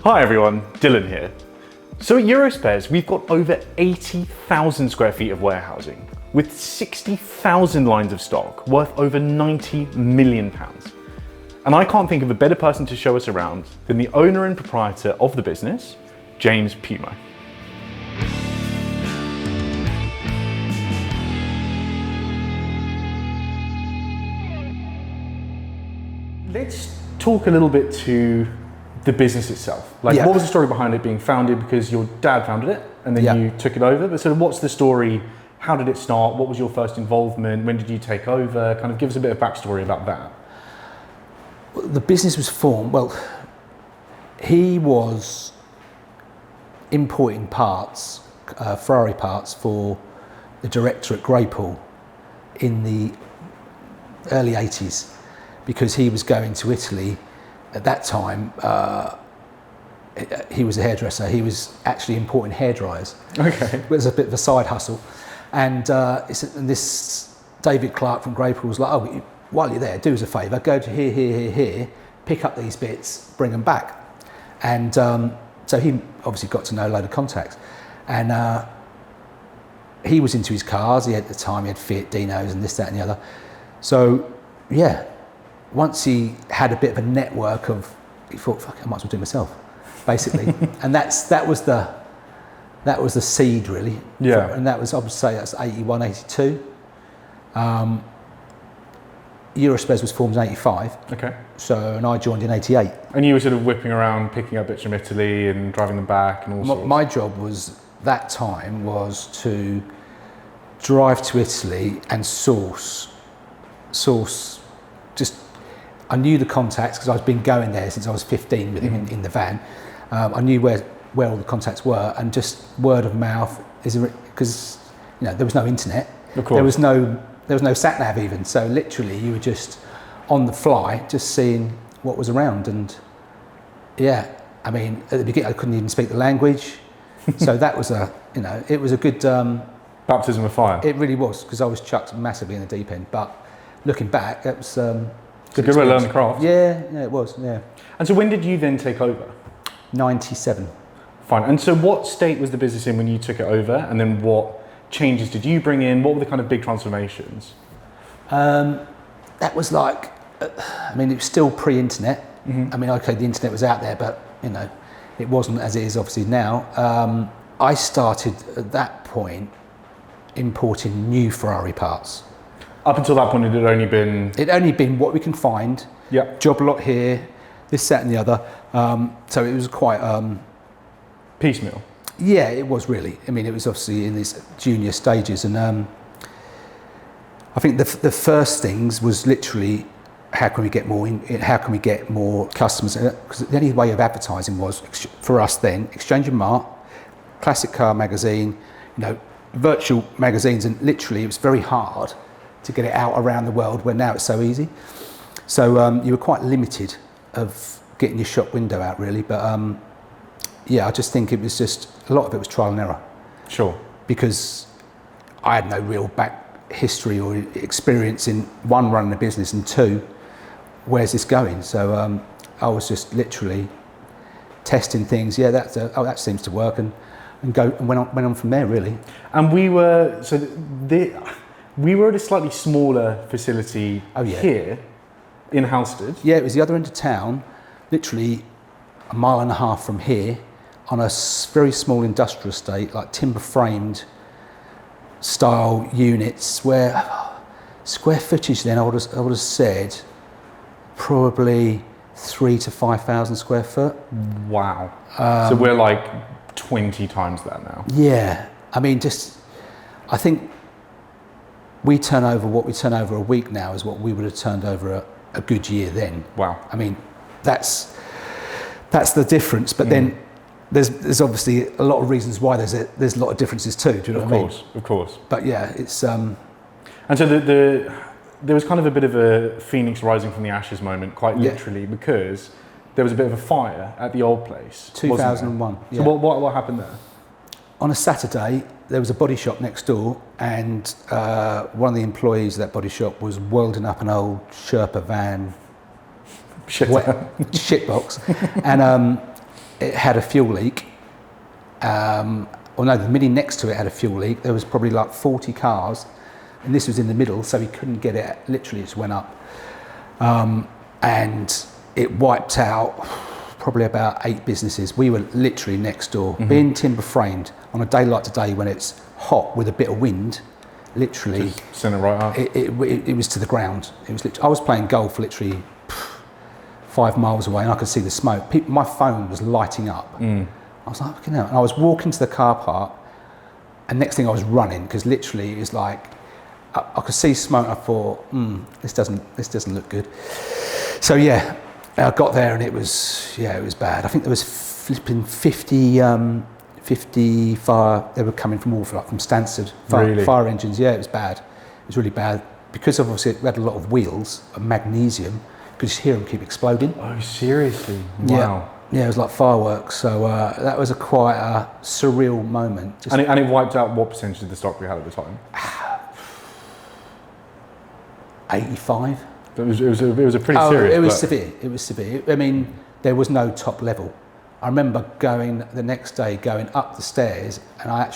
Hi everyone, Dylan here. So at Eurospares, we've got over 80,000 square feet of warehousing with 60,000 lines of stock worth over £90 million. And I can't think of a better person to show us around than the owner and proprietor of the business, James Pumo. Let's talk a little bit to the business itself. Like, what was the story behind it being founded? Because your dad founded it and then you took it over. But so what's the story? How did it start? What was your first involvement? When did you take over? Kind of give us a bit of backstory about that. The business was formed, well, he was importing parts, Ferrari parts for the director at Greypool in the early 80s. Because he was going to Italy at that time. He was a hairdresser. He was actually importing hairdryers. Okay. It was a bit of a side hustle. And this David Clark from Greypool was like, oh, while you're there, do us a favour, go to here, pick up these bits, bring them back. And so he obviously got to know a load of contacts. And he was into his cars. At the time, he had Fiat Dinos and this, that and the other. So, yeah. Once he had a bit of a network of, he thought, fuck, I might as well do it myself, basically. And that was the seed, really. Yeah. And that was, I would say, that's 81, 82. Eurospares was formed in 85. Okay. So, and I joined in 88. And you were sort of whipping around, picking up bits from Italy and driving them back and all sorts? My job was, that time, was to drive to Italy and source just, I knew the contacts because I've been going there since I was 15 with him in the van. I knew where all the contacts were, and just word of mouth is because there was no internet. Of course. There was no sat nav even. So literally, you were just on the fly, just seeing what was around. And yeah, I mean, at the beginning, I couldn't even speak the language. So that was it was a good baptism of fire. It really was, because I was chucked massively in the deep end. But looking back, it was. It's a good way to learn the craft. Yeah, it was, yeah. And so when did you then take over? 97. Fine. And so what state was the business in when you took it over? And then what changes did you bring in? What were the kind of big transformations? That was like, I mean, it was still pre-internet. I mean, okay, the internet was out there, but, it wasn't as it is obviously now. I started at that point importing new Ferrari parts. Up until that point, it had only been... It'd only been what we can find. Yeah. Job lot here, this, that and the other. So it was quite... piecemeal? Yeah, it was really. I mean, it was obviously in these junior stages. And I think the first things was literally, how can we get more customers? Because the only way of advertising was, for us then, Exchange and Mart, Classic Car magazine, virtual magazines. And literally, it was very hard to get it out around the world, where now it's so easy. So you were quite limited of getting your shop window out, really. But yeah, I just think it was just, a lot of it was trial and error. Sure. Because I had no real back history or experience in, one, running a business, and two, where's this going? So I was just literally testing things. Yeah, that seems to work, and went on from there, really. And we were at a slightly smaller facility here in Halstead. Yeah, it was the other end of town, literally a mile and a half from here, on a very small industrial estate, like timber framed style units, where square footage then I would have said probably 3,000 to 5,000 square foot. Wow. So we're like 20 times that now. Yeah, I mean, I think we turn over what we turn over a week now is what we would have turned over a good year then. Wow. I mean, that's the difference. But then there's obviously a lot of reasons why there's a lot of differences too. Do you know what I mean? Of course. But yeah, it's. And so there was kind of a bit of a phoenix rising from the ashes moment, quite literally, because there was a bit of a fire at the old place. 2001. Yeah. So what happened there? On a Saturday, there was a body shop next door, and one of the employees of that body shop was welding up an old Sherpa van shitbox, and it had a fuel leak. Or no, the Mini next to it had a fuel leak. There was probably like 40 cars, and this was in the middle, so he couldn't get it. Literally, it just went up, and it wiped out probably about 8 businesses. We were literally next door. Being timber framed on a day like today, when it's hot with a bit of wind, literally Just sent it right up. it was to the ground. It was. I was playing golf literally 5 miles away, and I could see the smoke. My phone was lighting up. I was like, fucking hell. And I was walking to the car park, and next thing I was running, because literally it was like, I could see smoke. I thought, this doesn't look good. So yeah, I got there, and it was bad. I think there was flipping 50 fire. They were coming from all from Stansted fire engines. Yeah, it was bad. It was really bad, because obviously it had a lot of wheels of magnesium. You could just hear them keep exploding. Oh, seriously? Wow. Yeah, it was like fireworks. So that was quite a surreal moment. And it wiped out what percentage of the stock we had at the time? 85. It was a pretty serious. It was severe. It was severe. I mean, there was no top level. I remember going the next day, going up the stairs, and I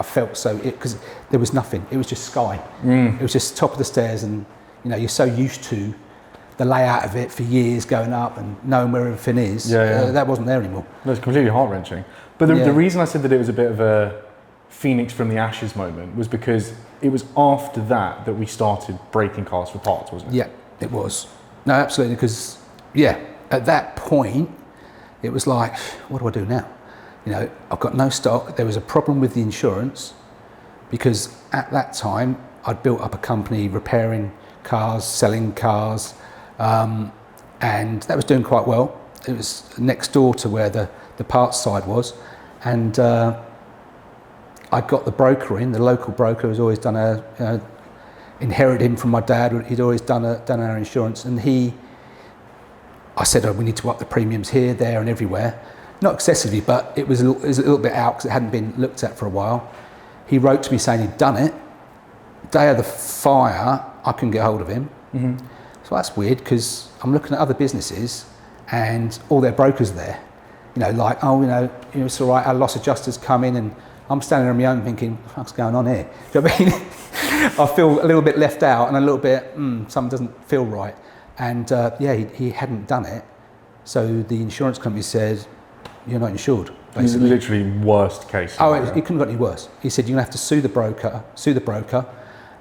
felt so, because there was nothing. It was just sky. It was just top of the stairs, and you're so used to the layout of it for years, going up and knowing where everything is. That wasn't there anymore. No, it's completely heart-wrenching. But the reason I said that it was a bit of a phoenix from the ashes moment was because it was after that we started breaking cars for parts, wasn't it? Yeah, it was. No, absolutely, because at that point it was like, what do I do now? I've got no stock. There was a problem with the insurance, because at that time I'd built up a company repairing cars, selling cars, and that was doing quite well. It was next door to where the parts side was, and I got the broker in, the local broker who's always done inherited him from my dad. He'd always done our insurance, and I said, we need to up the premiums here, there, and everywhere. Not excessively, but it was a little bit out because it hadn't been looked at for a while. He wrote to me saying he'd done it. Day of the fire, I couldn't get hold of him. So that's weird, because I'm looking at other businesses and all their brokers are there. It's all right, our loss adjusters come in, and I'm standing on my own thinking, what's going on here? Do you know what I mean? I feel a little bit left out, and a little bit, something doesn't feel right. And he hadn't done it. So the insurance company said, you're not insured, basically. Literally worst case. It couldn't have got any worse. He said, you're going to have to sue the broker,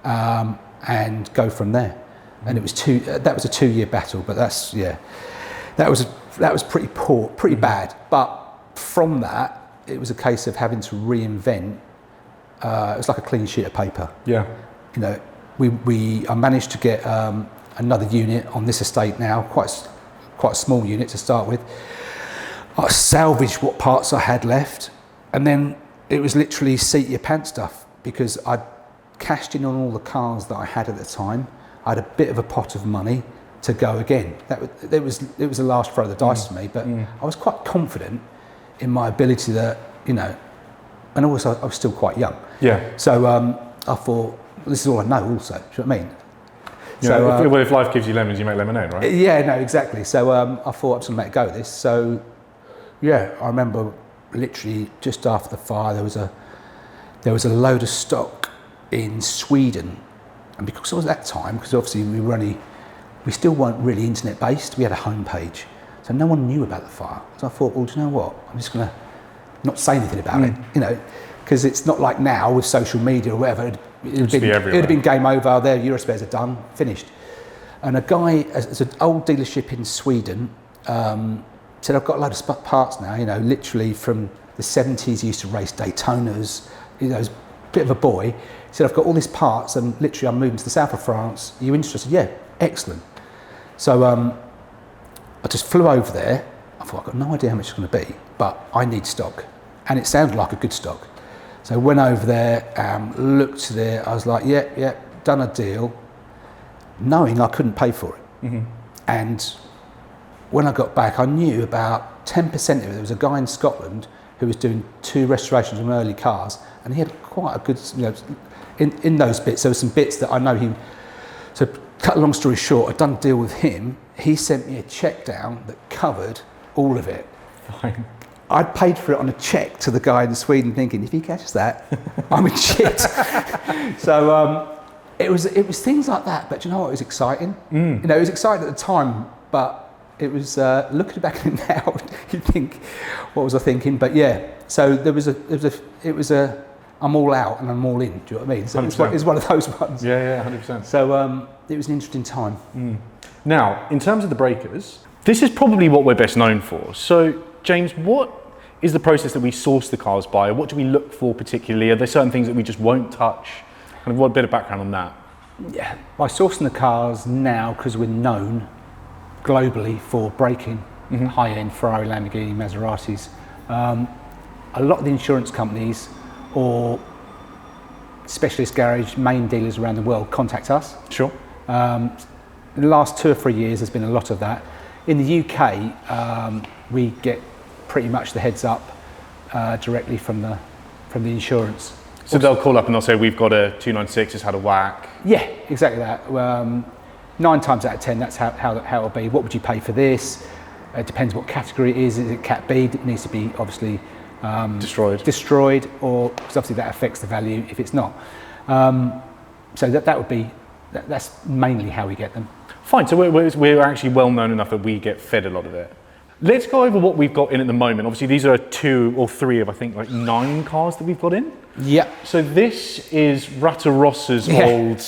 and go from there. And it was that was a 2-year battle, but that was pretty poor, pretty bad. But from that, it was a case of having to reinvent. It was like a clean sheet of paper. Yeah. I managed to get another unit on this estate now, quite a small unit to start with. I salvaged what parts I had left, and then it was literally seat your pants stuff, because I'd cashed in on all the cars that I had at the time. I had a bit of a pot of money to go again. It was the last throw of the dice for me, but I was quite confident in my ability that, and also I was still quite young. Yeah. So I thought, this is all I know also, do you know what I mean? So, if life gives you lemons, you make lemonade, right? Yeah, no, exactly. So I thought I was going to make a go of this. So I remember literally just after the fire, there was a load of stock in Sweden. And because it was that time, because obviously we still weren't really internet based, we had a homepage. So no one knew about the fire. So I thought, well, do you know what? I'm just going to not say anything about it, because it's not like now with social media or whatever. It would have been game over, there, Eurospares are done, finished. And a guy, it's an old dealership in Sweden, said, I've got a load of parts now, literally from the 70s, he used to race Daytonas, he was a bit of a boy. He said, I've got all these parts, and literally I'm moving to the south of France. Are you interested? Yeah, excellent. So I just flew over there. I thought, I've got no idea how much it's going to be, but I need stock. And it sounded like a good stock. So I went over there, looked at it, I was like, yeah, done a deal, knowing I couldn't pay for it. And when I got back, I knew about 10% of it. There was a guy in Scotland who was doing 2 restorations on early cars, and he had quite a good, in those bits, there were some bits that I know so cut a long story short, I'd done a deal with him. He sent me a check down that covered all of it. Fine. I'd paid for it on a cheque to the guy in Sweden, thinking, if he catches that, I'm in shit. So it was things like that. But you know what? It was exciting. You know, it was exciting at the time, but it was looking back at it now, you think, what was I thinking? But yeah, so it was a I'm all out and I'm all in. Do you know what I mean? So it's one of those ones. Yeah, 100%. So it was an interesting time. Now, in terms of the breakers, this is probably what we're best known for. So, James, what is the process that we source the cars by? What do we look for particularly? Are there certain things that we just won't touch? Kind of what bit of background on that? Yeah, by sourcing the cars now, because we're known globally for braking high-end Ferrari, Lamborghini, Maseratis, a lot of the insurance companies or specialist garage main dealers around the world contact us. Sure. In the last 2 or 3 years, there's been a lot of that. In the UK, we get pretty much the heads up directly from the insurance. So they'll call up and they'll say, we've got a 296, it's had a whack. Yeah, exactly that. 9 times out of 10, that's how it'll be. What would you pay for this? It depends what category it is. Is it Cat B? It needs to be obviously destroyed, or because obviously that affects the value if it's not. So that would be, that's mainly how we get them. Fine, so we're actually well known enough that we get fed a lot of it. Let's go over what we've got in at the moment. Obviously these are 2 or 3 of, I think, like 9 cars that we've got in. Yeah. So this is Rattarossa's old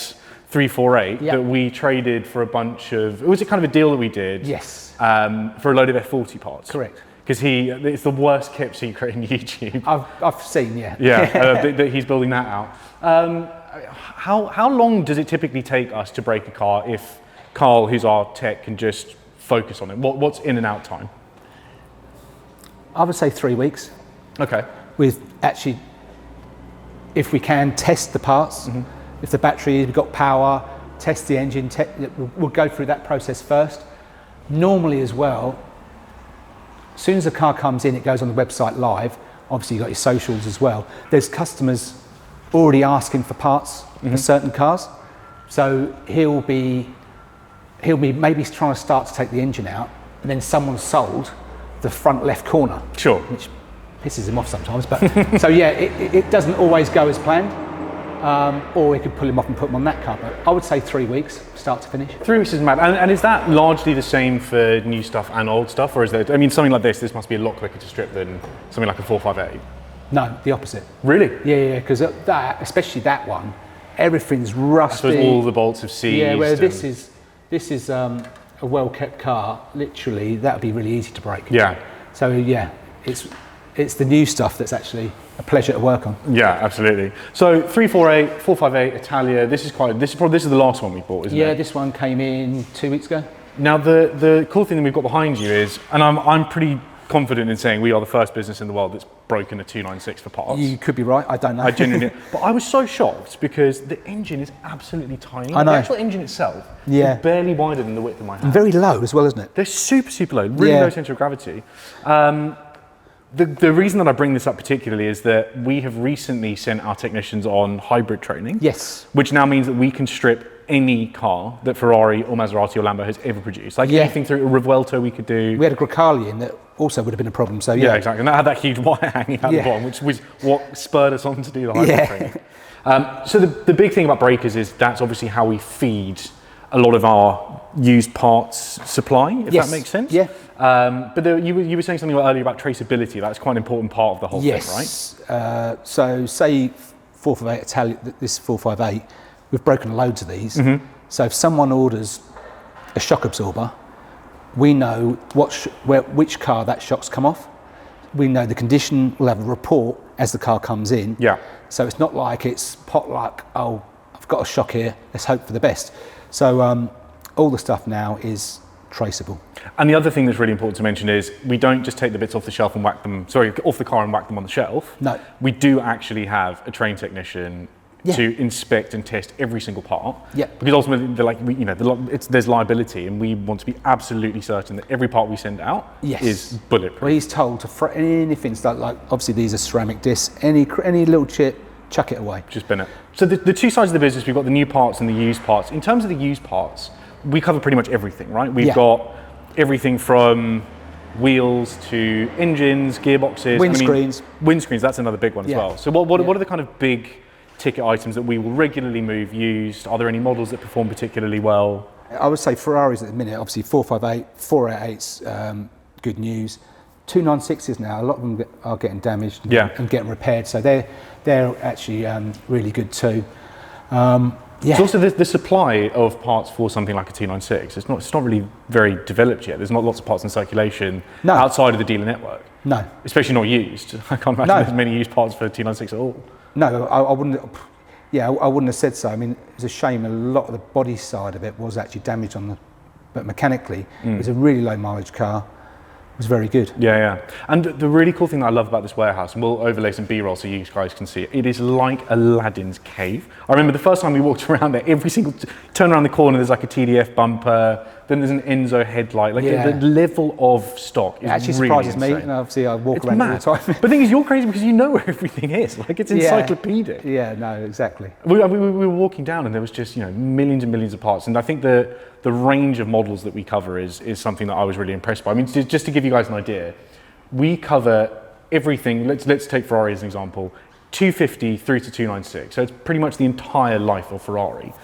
348 that we traded for a bunch of, was it kind of a deal that we did? Yes. For a load of F40 parts. Correct. Because it's the worst kept secret in YouTube. I've seen, yeah. Yeah, that he's building that out. How long does it typically take us to break a car if Carl, who's our tech, can just focus on it? What's in and out time? I would say 3 weeks. Okay. With actually, if we can, test the parts. If the battery, we've got power, test the engine, we'll go through that process first. Normally as well, as soon as the car comes in, it goes on the website live. Obviously, you've got your socials as well. There's customers already asking for parts for certain cars. So he'll be maybe trying to start to take the engine out, and then someone's sold the front left corner. Sure. Which pisses him off sometimes. But so yeah, it doesn't always go as planned. Or we could pull him off and put him on that car. But I would say 3 weeks, start to finish. 3 weeks is mad. And is that largely the same for new stuff and old stuff? Or is there, I mean, something like this must be a lot quicker to strip than something like a 458? No, the opposite. Really? Yeah, because that, especially that one, everything's rusty. I suppose all the bolts have seized. Yeah, where this is a well-kept car, literally, that would be really easy to break. Yeah. So yeah, it's the new stuff that's actually a pleasure to work on. Yeah, absolutely. So 348, 458, Italia. This is the last one we bought, isn't it? Yeah, this one came in 2 weeks ago. Now the cool thing that we've got behind you is, and I'm pretty confident in saying we are the first business in the world that's broken a 296 for parts. You could be right. I don't know. I genuinely, but I was so shocked because the engine is absolutely tiny. I know. The actual engine itself is barely wider than the width of my hand. And very low as well, isn't it? They're super low, really low center of gravity. The reason that I bring this up particularly is that we have recently sent our technicians on hybrid training. Yes. Which now means that we can strip any car that Ferrari or Maserati or Lambo has ever produced. Like anything through a Revuelto we could do. We had a Grecali in that also would have been a problem. So yeah, exactly. And that had that huge wire hanging out the bottom, which was what spurred us on to do the hybrid training. So the big thing about breakers is that's obviously how we feed a lot of our used parts supply, if that makes sense. Yeah. But you were saying something earlier about traceability. That's quite an important part of the whole thing, right? So say 458 Italia, this 458, we've broken loads of these. So if someone orders a shock absorber, we know which car that shock's come off. We know the condition. We'll have a report as the car comes in. Yeah. So it's not like it's pot luck. Oh, I've got a shock here. Let's hope for the best. So all the stuff now is traceable. And the other thing that's really important to mention is we don't just take the bits off the shelf and off the car and whack them on the shelf. No. We do actually have a trained technician to inspect and test every single part. Yeah. Because ultimately, there's liability, and we want to be absolutely certain that every part we send out is bulletproof. Well, he's told to anything like obviously these are ceramic discs. Any little chip, chuck it away. Just bin it. So the two sides of the business, we've got the new parts and the used parts. In terms of the used parts, we cover pretty much everything, right? We've got everything from wheels to engines, gearboxes. Windscreens. Windscreens, that's another big one as well. So what are the kind of big ticket items that we will regularly move used? Are there any models that perform particularly well? I would say Ferraris at the minute, obviously 458, 488's good news. 296s now, a lot of them are getting damaged and getting repaired, so they're actually really good too. It's also the supply of parts for something like a 296. It's not really very developed yet. There's not lots of parts in circulation outside of the dealer network. No, especially not used. I can't imagine there's many used parts for 296 at all. No, I wouldn't. Yeah, I wouldn't have said so. I mean, it's a shame. A lot of the body side of it was actually damaged but mechanically, it was a really low mileage car. It was very good. Yeah. And the really cool thing that I love about this warehouse, and we'll overlay some B-roll so you guys can see it, it is like Aladdin's cave. I remember the first time we walked around there, every single turn around the corner, there's like a TDF bumper, then there's an Enzo headlight. Like the level of stock is actually really surprises insane. me, and obviously I walk around all the time. But the thing is, you're crazy because you know where everything is. Like, it's encyclopedic. Yeah, no, exactly. We were walking down and there was just, millions and millions of parts. And I think the range of models that we cover is something that I was really impressed by. I mean, just to give you guys an idea, we cover everything. Let's take Ferrari as an example, 250 through to 296. So it's pretty much the entire life of Ferrari.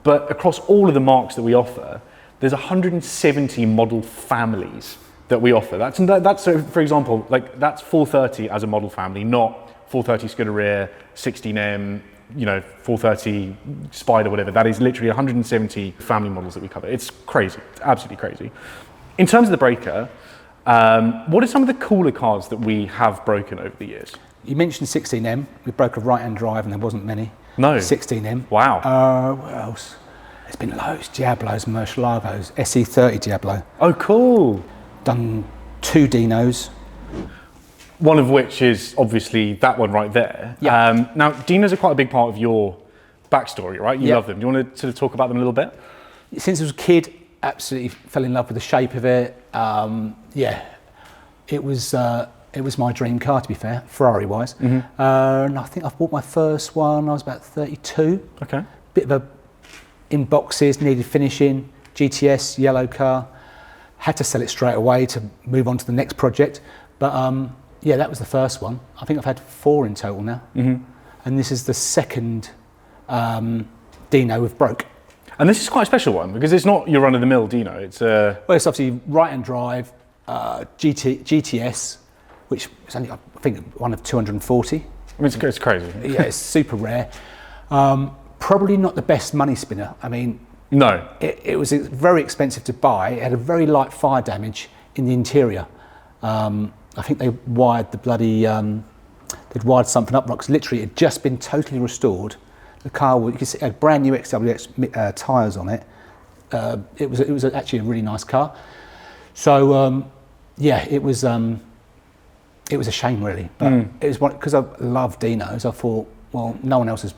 But across all of the marques that we offer, there's 170 model families that we offer. That's so, for example, like that's 430 as a model family, not 430 Scuderia, 16M, 430 Spider, whatever. That is literally 170 family models that we cover. It's crazy. It's absolutely crazy. In terms of the breaker, what are some of the cooler cars that we have broken over the years? You mentioned 16M. We broke a right-hand drive and there wasn't many. No. 16M. Wow. What else? There's been loads. Diablos, Murcielagos, SE30 Diablo. Oh, cool. Done 2 Dinos. One of which is obviously that one right there. Yeah. Now, Dinos are quite a big part of your backstory, right? You love them. Do you want to sort of talk about them a little bit? Since I was a kid, absolutely fell in love with the shape of it. It was my dream car, to be fair, Ferrari-wise. Mm-hmm. And I think I bought my first one, I was about 32. Okay. Bit of in boxes, needed finishing, GTS, yellow car. Had to sell it straight away to move on to the next project. But that was the first one. I think I've had 4 in total now. Mm-hmm. And this is the second Dino we've broke. And this is quite a special one because it's not your run-of-the-mill Dino. It's it's obviously right-hand drive, GTS, which is only, I think, one of 240. I mean, it's crazy. Yeah, it's super rare. Probably not the best money spinner. I mean, no. It was very expensive to buy. It had a very light fire damage in the interior. I think they wired the bloody, they'd wired something up, because literally it had just been totally restored. The car, you can see, had brand new XWX tyres on it. It was actually a really nice car. So it was a shame really. But it was because I love Dinos. I thought, well, no one else has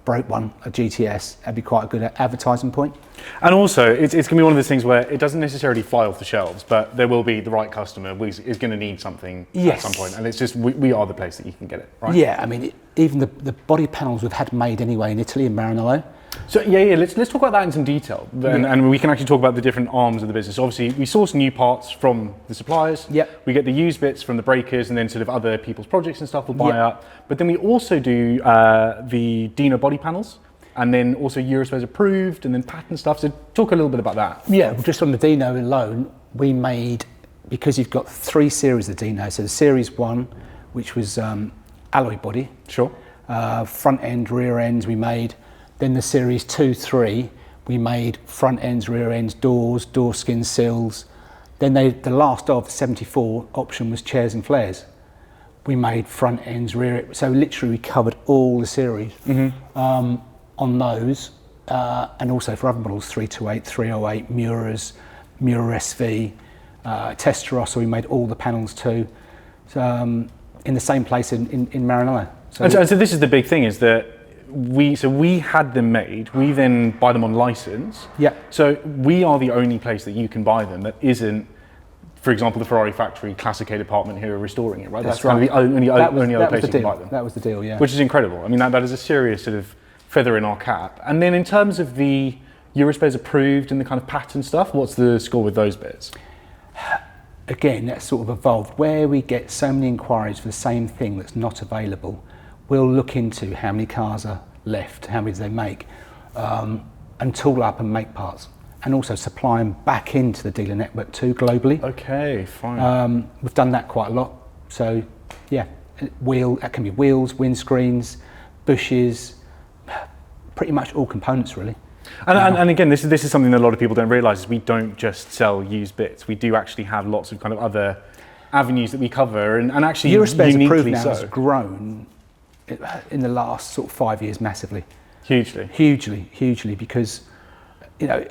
broke one, a GTS, that'd be quite a good advertising point. And also, it's going to be one of those things where it doesn't necessarily fly off the shelves, but there will be the right customer who is going to need something at some point, and it's just, we are the place that you can get it, right? Yeah, I mean, even the body panels we've had made anyway in Italy, in Maranello. So let's talk about that in some detail, and we can actually talk about the different arms of the business. Obviously, we source new parts from the suppliers. Yep. We get the used bits from the breakers, and then sort of other people's projects and stuff we'll buy up. But then we also do the Dino body panels, and then also Eurospares approved, and then patent stuff. So talk a little bit about that. Yeah, well, just on the Dino alone, we made, because you've got 3 series of Dino. So the series 1, which was alloy body. Sure. Front end, rear ends we made. Then the series 2, 3, we made front ends, rear ends, doors, door skin sills. Then the last of the 74 option was chairs and flares. We made front ends, rear ends. So literally we covered all the series on those. And also for other models, 328, 308, Muras, Mura SV, Testarossa, so we made all the panels too. So, in the same place in Maranello. So this is the big thing, is that we had them made, we then buy them on license. Yeah. So we are the only place that you can buy them that isn't, for example, the Ferrari factory Classic A department who are restoring it, right? That's right. Kind of the only other place you can buy them. That was the deal, yeah. Which is incredible. I mean, that is a serious sort of feather in our cap. And then in terms of the Eurospares approved and the kind of pattern stuff, what's the score with those bits? again, that's sort of evolved. Where we get so many inquiries for the same thing that's not available, we'll look into how many cars are left, how many do they make, and tool up and make parts. And also supply them back into the dealer network too, globally. Okay, fine. We've done that quite a lot. So, yeah, that can be wheels, windscreens, bushes, pretty much all components really. And again, this is something that a lot of people don't realise, is we don't just sell used bits. We do actually have lots of kind of other avenues that we cover, and actually Eurospares Approved now so. has grown in the last sort of 5 years massively. Hugely, because, you know,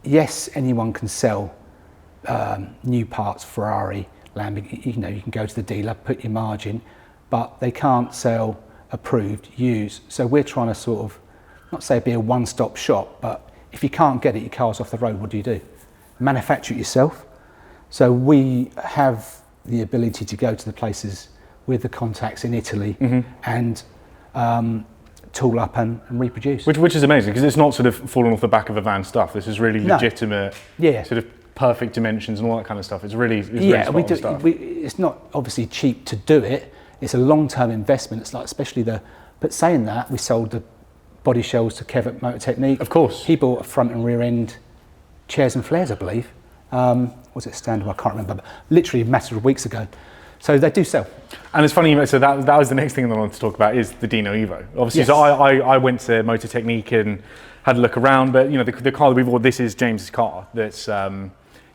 yes, anyone can sell new parts, Ferrari, Lamborghini, you know, you can go to the dealer, put your margin, but they can't sell approved used. So we're trying to sort of, not say be a one-stop shop, but if you can't get it, your car's off the road, what do? Manufacture it yourself. So we have the ability to go to the places with the contacts in Italy and tool up and reproduce. Which is amazing, because it's not sort of falling off the back of a van stuff. This is really legitimate, sort of perfect dimensions and all that kind of stuff. It's really really stuff. It's not obviously cheap to do it. It's a long-term investment. It's like, especially but saying that, we sold the body shells to Kev at Mototechnique. Of course. He bought a front and rear end chairs and flares, I believe. Was it standard? I can't remember, but literally a matter of weeks ago. So they do sell. And it's funny, so that was the next thing that I wanted to talk about, is the Dino Evo. Obviously, yes. So I went to Mototechnique and had a look around, but you know, the car that we bought, this is James's car, that's kind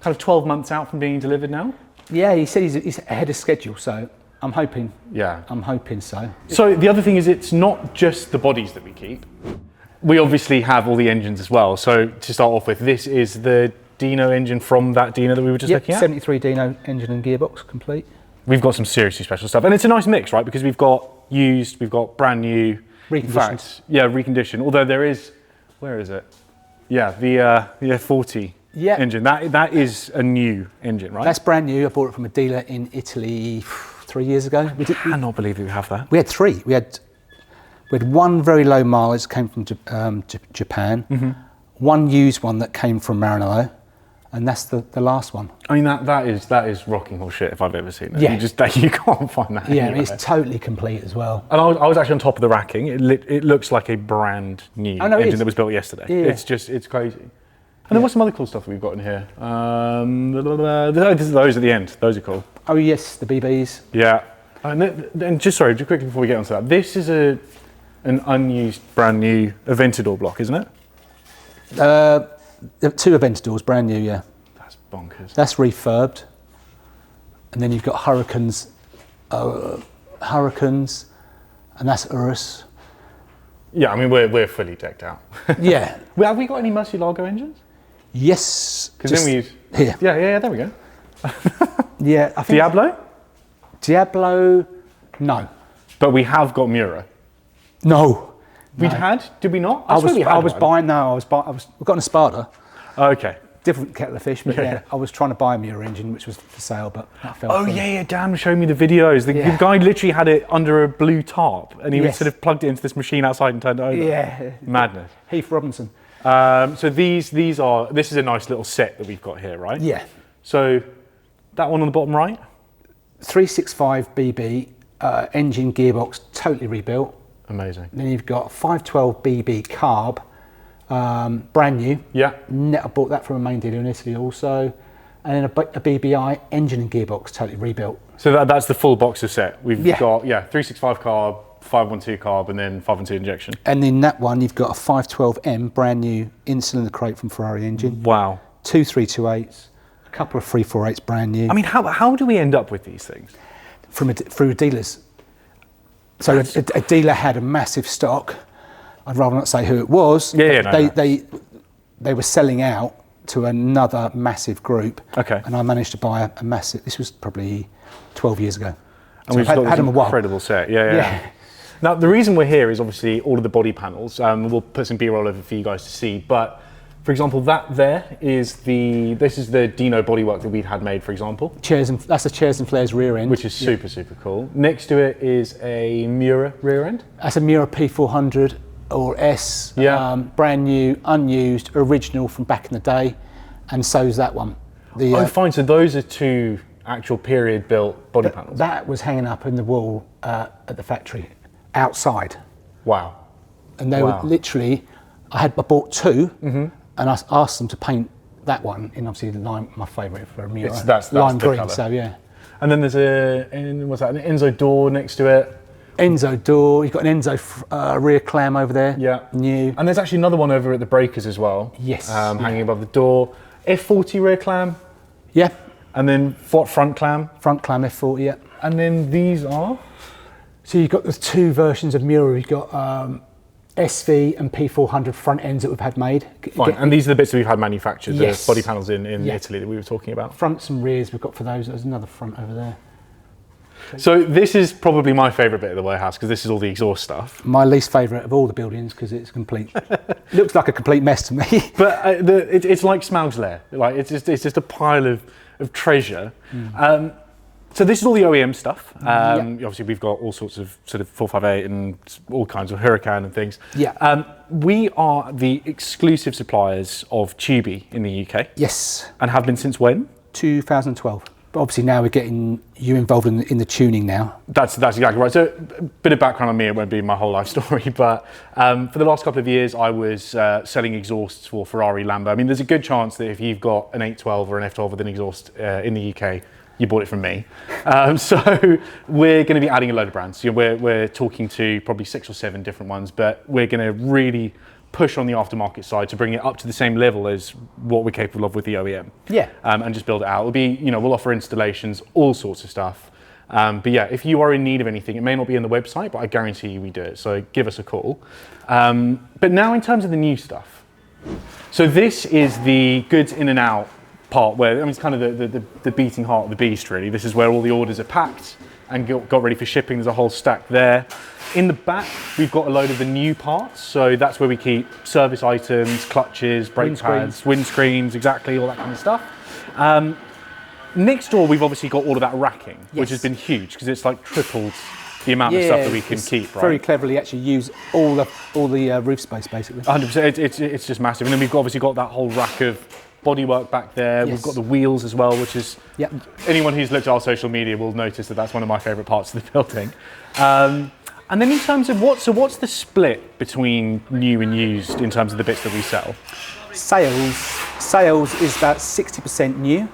of 12 months out from being delivered now. Yeah, he said he's ahead of schedule, so I'm hoping. Yeah. I'm hoping so. So the other thing is, it's not just the bodies that we keep. We obviously have all the engines as well. So to start off with, this is the Dino engine from that Dino that we were just looking at? 73 Dino engine and gearbox complete. We've got some seriously special stuff, and it's a nice mix, right? Because we've got used, we've got brand new, reconditioned. Reconditioned. Although there is, where is it? Yeah, the 40 engine. That is a new engine, right? That's brand new. I bought it from a dealer in Italy 3 years ago. I cannot believe that we have that. We had three. We had one very low mileage, came from Japan. One used one that came from Maranello. And that's the last one. I mean, that is rocking horse shit if I've ever seen it. Yeah. You can't find that anywhere. It's totally complete as well. And I was actually on top of the racking. It looks like a brand new engine that was built yesterday. Yeah. It's crazy. And then what's some other cool stuff that we've got in here? Those at the end. Those are cool. Oh yes, the BBs. Yeah. And just quickly before we get onto that, this is an unused, brand new Aventador block, isn't it? Two Aventadors, brand new, yeah. That's bonkers. That's refurbed. And then you've got Hurricanes, and that's Urus. Yeah, I mean, we're fully decked out. Yeah. Have we got any Murcielago engines? Yes. Because then we use... Here. Yeah, there we go. Yeah, I think... Diablo, no. But we have got Mura. No. We'd had? Did we not? I was buying we've got an Espada. Oh, okay. Different kettle of fish, but I was trying to buy a Mura engine, which was for sale, but that fell through. Yeah, Dan showed me the videos. The guy literally had it under a blue tarp, and he sort of plugged it into this machine outside and turned it over. Yeah. Madness. Heath Robinson. So this is a nice little set that we've got here, right? Yeah. So that one on the bottom right? 365 BB, engine, gearbox, totally rebuilt. Amazing. Then you've got 512 BB carb, brand new. Yeah. I bought that from a main dealer in Italy also. And then a BBI engine and gearbox, totally rebuilt. So that's the full boxer set. We've got 365 carb, 512 carb, and then 512 injection. And in that one, you've got a 512M, brand new in-cylinder crate from Ferrari engine. Wow. Two 328s, a couple of 348s, brand new. I mean, how do we end up with these things? Through dealers. So a dealer had a massive stock. I'd rather not say who it was. They were selling out to another massive group. Okay. And I managed to buy a massive. This was probably 12 years ago. And we've got an incredible set. Yeah. Now the reason we're here is obviously all of the body panels. We'll put some B-roll over for you guys to see. But for example, this is the Dino bodywork that we'd had made, for example. That's the chairs and flares rear end, which is super cool. Next to it is a Mura rear end. That's a Mura P400 or S. Brand new, unused, original from back in the day, and so's that one. Fine. So those are two actual period built body panels? That was hanging up in the wall at the factory, outside. Wow. And they were literally, I bought two, and I asked them to paint that one in obviously lime, my favourite for a Mura. That's lime the green, colour. so yeah. And then there's an Enzo door next to it. Enzo door, you've got an Enzo rear clam over there. Yeah. New. And there's actually another one over at the breakers as well. Yes. Hanging above the door. F40 rear clam. Yeah. And then front clam. Front clam F40, yeah. And then these are? So you've got the two versions of Mura. You've got SV and P400 front ends that we've had made. Fine. And these are the bits that we've had manufactured, Yes. the body panels in Italy that we were talking about. Fronts and rears we've got for those. There's another front over there. So this is probably my favourite bit of the warehouse because this is all the exhaust stuff. My least favourite of all the buildings because it's complete. Looks like a complete mess to me. But it's like Smaug's lair. Like it's just a pile of treasure. So this is all the OEM stuff. Obviously, we've got all sorts of sort of 458 and all kinds of Huracan and things. Yeah. We are the exclusive suppliers of Tubi in the UK. Yes. And have been since when? 2012. But obviously now we're getting you involved in the tuning now. That's exactly right. So a bit of background on me, it won't be my whole life story, but for the last couple of years I was selling exhausts for Ferrari, Lambo. I mean, there's a good chance that if you've got an 812 or an F12 with an exhaust in the UK, you bought it from me. So we're going to be adding a load of brands. We're talking to probably 6 or 7 different ones, but we're going to really push on the aftermarket side to bring it up to the same level as what we're capable of with the OEM. Yeah. And just build it out. It'll be, we'll offer installations, all sorts of stuff. But yeah, if you are in need of anything, it may not be on the website, but I guarantee you we do it. So give us a call. But now in terms of the new stuff. So this is the goods in and out part where, I mean, it's kind of the beating heart of the beast, really. This is where all the orders are packed and got ready for shipping. There's a whole stack there. In the back, we've got a load of the new parts. So that's where we keep service items, clutches, brake pads, windscreens, exactly, all that kind of stuff. Next door, we've obviously got all of that racking, which has been huge because it's like tripled the amount of stuff that we can keep, right? Very cleverly actually use all the roof space, basically. 100%, it's just massive. And then we've obviously got that whole rack of bodywork back there. We've got the wheels as well, which is, anyone who's looked at our social media will notice that that's one of my favourite parts of the building. And then in terms of what's the split between new and used in terms of the bits that we sell? Sales is about 60% new.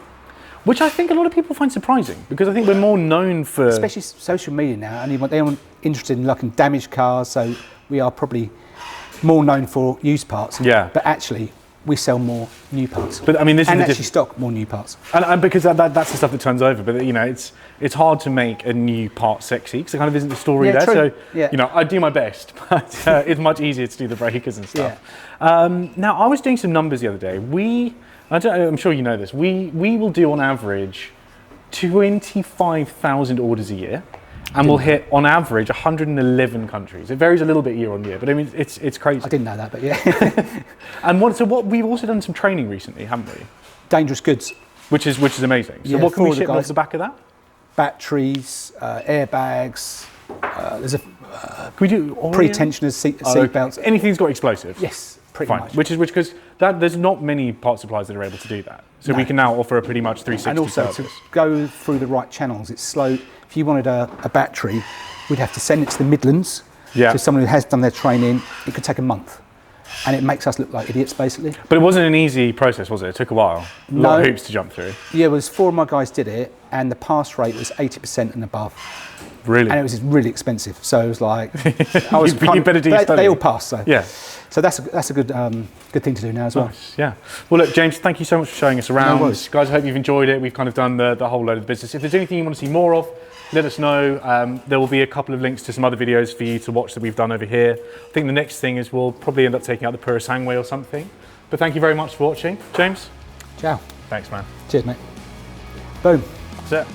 Which I think a lot of people find surprising because I think we're more known for... Especially social media now, and they're interested in looking damaged cars, so we are probably more known for used parts. Yeah. But actually, we sell more new parts. But I mean, this and is actually stock more new parts. And because that's the stuff that turns over. But it's hard to make a new part sexy because it kind of isn't the story there. True. So I do my best, but it's much easier to do the breakers and stuff. Now I was doing some numbers the other day. I'm sure you know this. We will do on average 25,000 orders a year. And we'll hit, on average, 111 countries. It varies a little bit year on year, but I mean, it's crazy. I didn't know that, but yeah. And we've also done some training recently, haven't we? Dangerous goods. Which is amazing. So what can we ship off the back of that? Batteries, airbags, there's a can we do pre-tensioners, seat belts. Anything that's got explosives? Yes, pretty much. Which because there's not many part suppliers that are able to do that. So we can now offer a pretty much 360 And also service. to go through the right channels, it's slow. If you wanted a battery, we'd have to send it to the Midlands to someone who has done their training. It could take a month. And it makes us look like idiots, basically. But it wasn't an easy process, was it? It took a while. A lot of hoops to jump through. Yeah, it was 4 of my guys did it, and the pass rate was 80% and above. Really? And it was really expensive. So it was like, you better do your study. They all passed, so. Yeah. So that's a good thing to do now as well. Nice, yeah. Well, look, James, thank you so much for showing us around. No worries. Guys, I hope you've enjoyed it. We've kind of done the whole load of business. If there's anything you want to see more of, let us know. There will be a couple of links to some other videos for you to watch that we've done over here. I think the next thing is we'll probably end up taking out the Purisangway or something. But thank you very much for watching. James? Ciao. Thanks, man. Cheers, mate. Boom. That's it.